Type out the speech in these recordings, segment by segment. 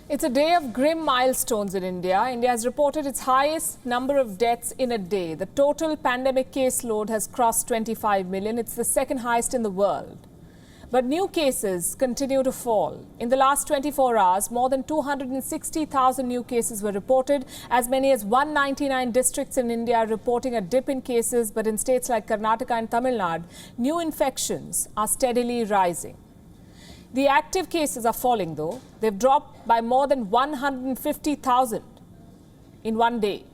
It's a day of grim milestones in India. India has reported its highest number of deaths in a day. The total pandemic caseload has crossed 25 million. It's the second highest in the world. But new cases continue to fall. In the last 24 hours, more than 260,000 new cases were reported. As many as 199 districts in India are reporting a dip in cases. But in states like Karnataka and Tamil Nadu, new infections are steadily rising. The active cases are falling, though. They've dropped by more than 150,000 in one day.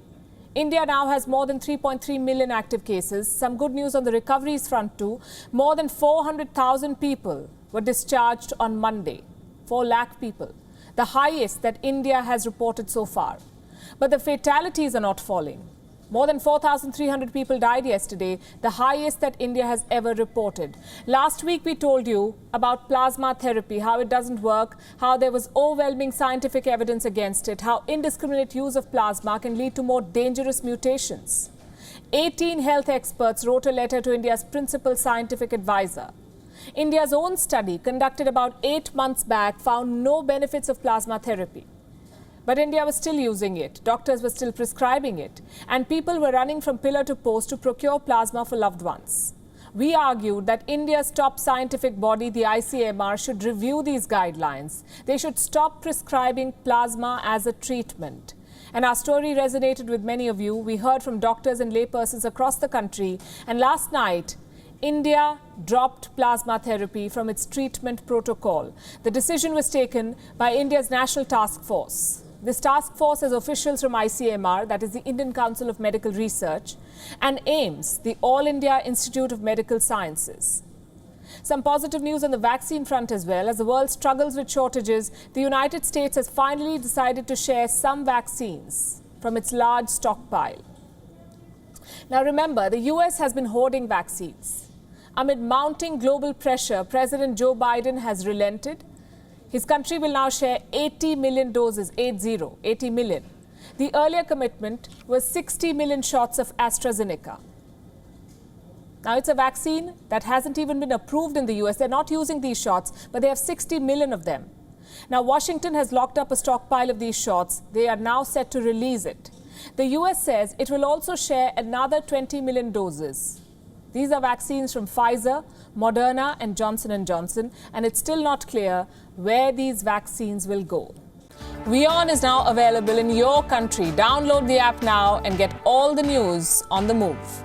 India now has more than 3.3 million active cases. Some good news on the recoveries front, too. More than 400,000 people were discharged on Monday. 4 lakh people, the highest that India has reported so far. But the fatalities are not falling. More than 4,300 people died yesterday, the highest that India has ever reported. Last week, we told you about plasma therapy, how it doesn't work, how there was overwhelming scientific evidence against it, how indiscriminate use of plasma can lead to more dangerous mutations. 18 health experts wrote a letter to India's principal scientific advisor. India's own study, conducted about 8 months back, found no benefits of plasma therapy. But India was still using it, doctors were still prescribing it, and people were running from pillar to post to procure plasma for loved ones. We argued that India's top scientific body, the ICMR, should review these guidelines. They should stop prescribing plasma as a treatment. And our story resonated with many of you. We heard from doctors and laypersons across the country. And last night, India dropped plasma therapy from its treatment protocol. The decision was taken by India's National Task Force. This task force has officials from ICMR, that is the Indian Council of Medical Research, and AIIMS, the All India Institute of Medical Sciences. Some positive news on the vaccine front as well. As the world struggles with shortages, the United States has finally decided to share some vaccines from its large stockpile. Now remember, the US has been hoarding vaccines. Amid mounting global pressure, President Joe Biden has relented. His country will now share 80 million doses, 80 million. The earlier commitment was 60 million shots of AstraZeneca. Now, it's a vaccine that hasn't even been approved in the US. They're not using these shots, but they have 60 million of them. Now, Washington has locked up a stockpile of these shots. They are now set to release it. The US says it will also share another 20 million doses. These are vaccines from Pfizer, Moderna and Johnson & Johnson, and it's still not clear where these vaccines will go. WION is now available in your country. Download the app now and get all the news on the move.